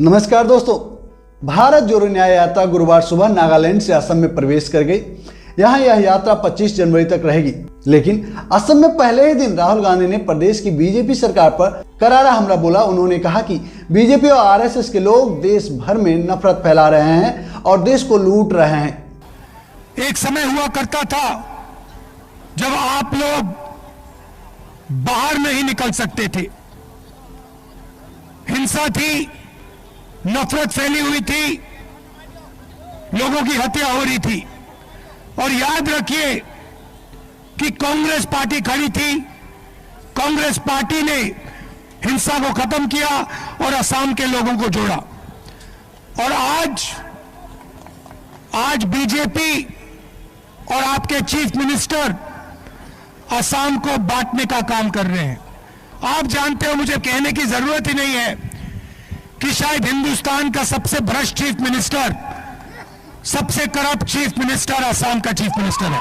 नमस्कार दोस्तों, भारत जोड़ो न्याय यात्रा गुरुवार सुबह नागालैंड से असम में प्रवेश कर गई। यहाँ यह यात्रा 25 जनवरी तक रहेगी। लेकिन असम में पहले ही दिन राहुल गांधी ने प्रदेश की बीजेपी सरकार पर करारा हमला बोला। उन्होंने कहा कि बीजेपी और आरएसएस के लोग देश भर में नफरत फैला रहे हैं और देश को लूट रहे हैं। एक समय हुआ करता था जब आप लोग बाहर नहीं निकल सकते थे, हिंसा थी, नफरत फैली हुई थी, लोगों की हत्या हो रही थी। और याद रखिए कि कांग्रेस पार्टी खड़ी थी, कांग्रेस पार्टी ने हिंसा को खत्म किया और असम के लोगों को जोड़ा। और आज बीजेपी और आपके चीफ मिनिस्टर असम को बांटने का काम कर रहे हैं। आप जानते हो, मुझे कहने की जरूरत ही नहीं है कि शायद हिंदुस्तान का सबसे भ्रष्ट चीफ मिनिस्टर, सबसे करप्ट चीफ मिनिस्टर असम का चीफ मिनिस्टर है।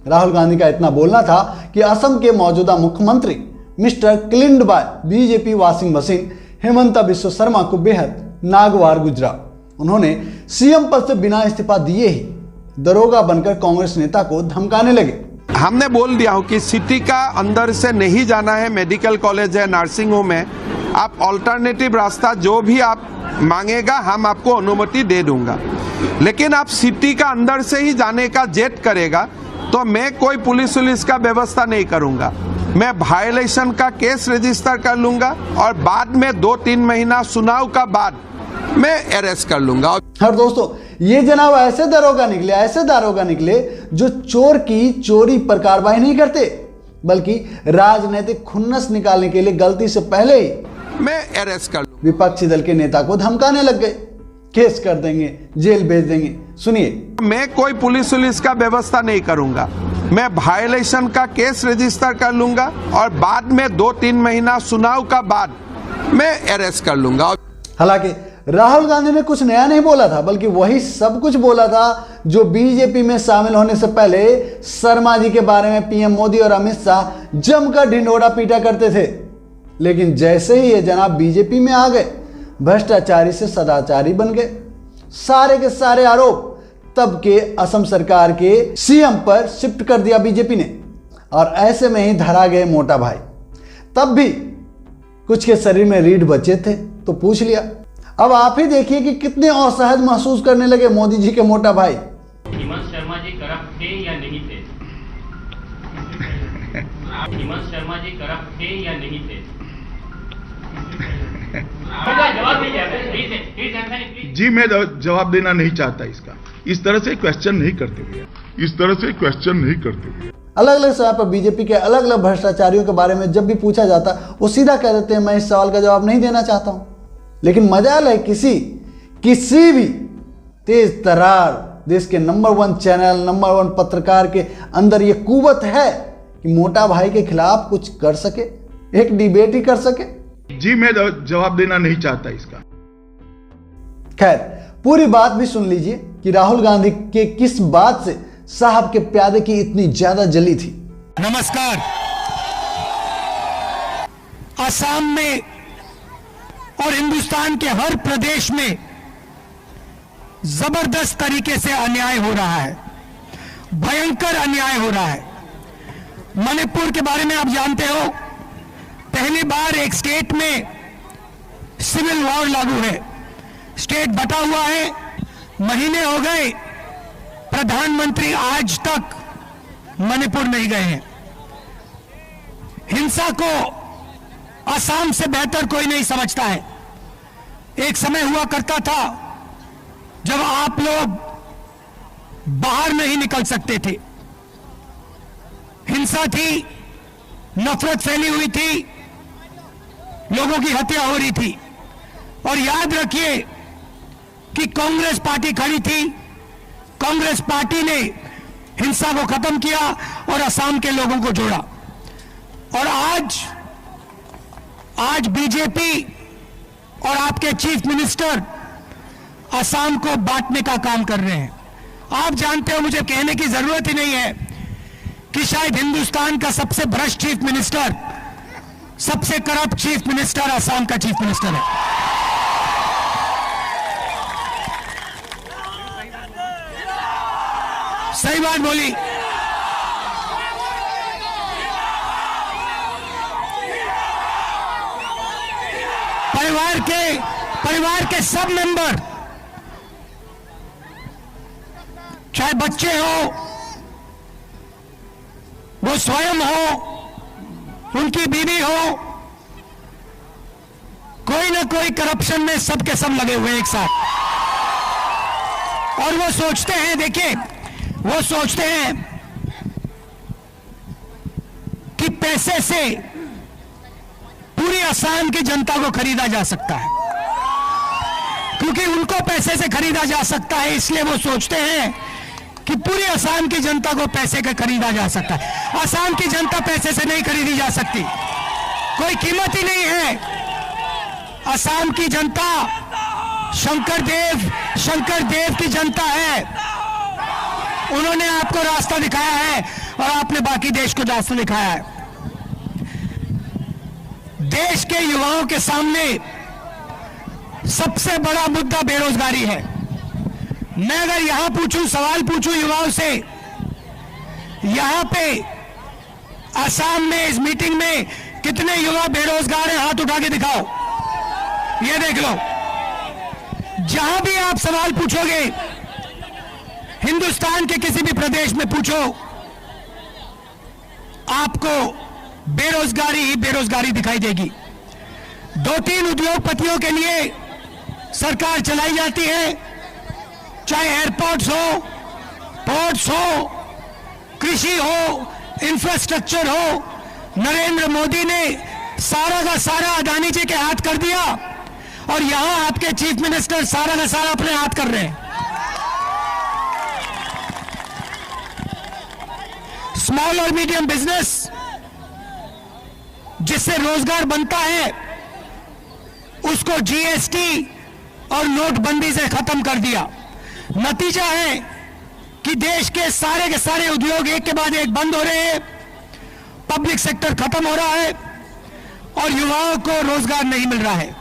राहुल गांधी का इतना बोलना था कि असम के मौजूदा मुख्यमंत्री मिस्टर क्लिंडबाय BJP washing machine Himanta Biswa Sarma को बेहद नागवार गुजरा। उन्होंने सीएम पद से बिना इस्तीफा दिए ही दरोगा बनकर कांग्रेस नेता को धमकाने लगे। हमने बोल दिया हो कि सिटी का अंदर से नहीं जाना है, मेडिकल कॉलेज है, नर्सिंग होम है, आप ऑल्टरनेटिव रास्ता जो भी आप मांगेगा हम आपको अनुमति दे दूंगा। लेकिन आप सिटी का अंदर से ही जाने का जेट करेगा तो मैं कोई पुलिस का व्यवस्था नहीं करूंगा। मैं वायलेशन का केस रजिस्टर कर लूंगा और बाद में 2-3 महीना सुनाव का बाद मैं अरेस्ट कर लूंगा। और दोस्तों, ये जनाब ऐसे दारोगा निकले जो चोर की चोरी पर कार्रवाई नहीं करते, बल्कि राजनीतिक खुन्नस निकालने के लिए गलती से पहले ही मैं अरेस्ट कर लूंगा। विपक्षी दल के नेता को धमकाने लग गए, केस कर देंगे, जेल भेज देंगे। सुनिए, मैं कोई पुलिस का व्यवस्था नहीं करूंगा। मैं वायलेशन का केस रजिस्टर कर लूंगा और बाद में 2-3 महीना सुनाव का बाद मैं अरेस्ट कर लूंगा। हालांकि राहुल गांधी ने कुछ नया नहीं बोला था, बल्कि वही सब कुछ बोला था जो बीजेपी में शामिल होने से पहले शर्मा जी के बारे में पीएम मोदी और अमित शाह जमकर ढिंढोरा पीटा करते थे। लेकिन जैसे ही ये जनाब बीजेपी में आ गए, भ्रष्टाचारी से सदाचारी बन गए। सारे के सारे आरोप तब के असम सरकार के सीएम पर शिफ्ट कर दिया बीजेपी ने, और ऐसे में ही धरा गए मोटा भाई। तब भी कुछ के शरीर में रीढ़ बचे थे तो पूछ लिया। अब आप ही देखिए कि कितने असहज महसूस करने लगे मोदी जी के मोटा भाई। हेमंत शर्मा जी करप्ट थे या नहीं थे? हेमंत शर्मा जी करप्ट थे या नहीं थे? जवाब दीजिए जी। मैं जवाब देना नहीं चाहता इसका। इस तरह से क्वेश्चन नहीं करते हुए अलग अलग समय पर बीजेपी के अलग अलग भ्रष्टाचारियों के बारे में जब भी पूछा जाता, वो सीधा कह देते हैं मैं इस सवाल का जवाब नहीं देना चाहता हूं। लेकिन मजाल है किसी भी तेज तरार देश के नंबर 1 चैनल, नंबर 1 पत्रकार के अंदर ये कुवत है कि मोटा भाई के खिलाफ कुछ कर सके, एक डिबेट ही कर सके। जी, मैं जवाब देना नहीं चाहता इसका। खैर, पूरी बात भी सुन लीजिए कि राहुल गांधी के किस बात से साहब के प्यादे की इतनी ज्यादा जली थी। नमस्कार। असम में और हिंदुस्तान के हर प्रदेश में जबरदस्त तरीके से अन्याय हो रहा है, भयंकर अन्याय हो रहा है। मणिपुर के बारे में आप जानते हो, पहली बार एक स्टेट में सिविल वॉर लागू है, स्टेट बटा हुआ है, महीने हो गए, प्रधानमंत्री आज तक मणिपुर नहीं गए हैं। हिंसा को असम से बेहतर कोई नहीं समझता है। एक समय हुआ करता था जब आप लोग बाहर नहीं निकल सकते थे, हिंसा थी, नफरत फैली हुई थी, लोगों की हत्या हो रही थी। और याद रखिए कि कांग्रेस पार्टी खड़ी थी, कांग्रेस पार्टी ने हिंसा को खत्म किया और असम के लोगों को जोड़ा। और आज बीजेपी और आपके चीफ मिनिस्टर असम को बांटने का काम कर रहे हैं। आप जानते हो, मुझे कहने की जरूरत ही नहीं है कि शायद हिंदुस्तान का सबसे भ्रष्ट चीफ मिनिस्टर, सबसे करप्ट चीफ मिनिस्टर असम का चीफ मिनिस्टर है। सही बात बोली। परिवार के सब मेंबर, चाहे बच्चे हो, वो स्वयं हो, उनकी बीवी हो, कोई ना कोई करप्शन में सबके सब लगे हुए एक साथ। और वो सोचते हैं, देखिए, वो सोचते हैं कि पैसे से पूरी असम की जनता को खरीदा जा सकता है। क्योंकि उनको पैसे से खरीदा जा सकता है, इसलिए वो सोचते हैं कि पूरी असम की जनता को पैसे का खरीदा जा सकता है। असम की जनता पैसे से नहीं खरीदी जा सकती, कोई कीमत ही नहीं है। असम की जनता शंकर देव की जनता है। उन्होंने आपको रास्ता दिखाया है और आपने बाकी देश को रास्ता दिखाया है। देश के युवाओं के सामने सबसे बड़ा मुद्दा बेरोजगारी है। मैं अगर यहां सवाल पूछूं युवाओं से, यहां पे असम में इस मीटिंग में कितने युवा बेरोजगार हैं, हाथ उठा के दिखाओ, ये देख लो। जहां भी आप सवाल पूछोगे, हिंदुस्तान के किसी भी प्रदेश में पूछो, आपको बेरोजगारी ही बेरोजगारी दिखाई देगी। 2-3 उद्योगपतियों के लिए सरकार चलाई जाती है, चाहे एयरपोर्ट्स हो, पोर्ट्स हो, कृषि हो, इंफ्रास्ट्रक्चर हो। नरेंद्र मोदी ने सारा का सारा अदानी जी के हाथ कर दिया और यहां आपके चीफ मिनिस्टर सारा का सारा अपने हाथ कर रहे हैं। स्मॉल और मीडियम बिजनेस जिससे रोजगार बनता है, उसको जीएसटी और नोटबंदी से खत्म कर दिया। नतीजा है कि देश के सारे उद्योग एक के बाद एक बंद हो रहे हैं, पब्लिक सेक्टर खत्म हो रहा है और युवाओं को रोजगार नहीं मिल रहा है।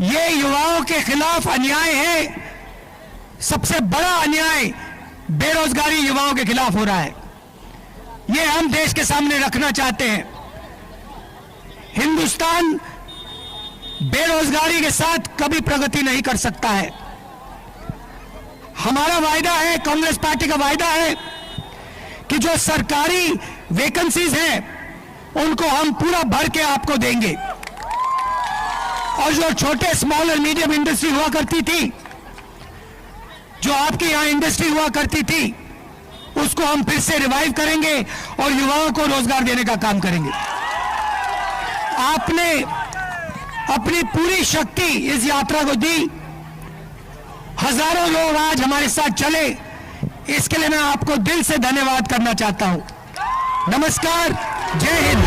ये युवाओं के खिलाफ अन्याय है। सबसे बड़ा अन्याय बेरोजगारी युवाओं के खिलाफ हो रहा है। ये हम देश के सामने रखना चाहते हैं। हिंदुस्तान बेरोजगारी के साथ कभी प्रगति नहीं कर सकता है। हमारा वायदा है, कांग्रेस पार्टी का वायदा है कि जो सरकारी वैकेंसीज हैं उनको हम पूरा भर के आपको देंगे और जो छोटे स्मॉल और मीडियम इंडस्ट्री हुआ करती थी, जो आपके यहां इंडस्ट्री हुआ करती थी, उसको हम फिर से रिवाइव करेंगे और युवाओं को रोजगार देने का काम करेंगे। आपने अपनी पूरी शक्ति इस यात्रा को दी। हजारों लोग आज हमारे साथ चले, इसके लिए मैं आपको दिल से धन्यवाद करना चाहता हूं। नमस्कार, जय हिंद।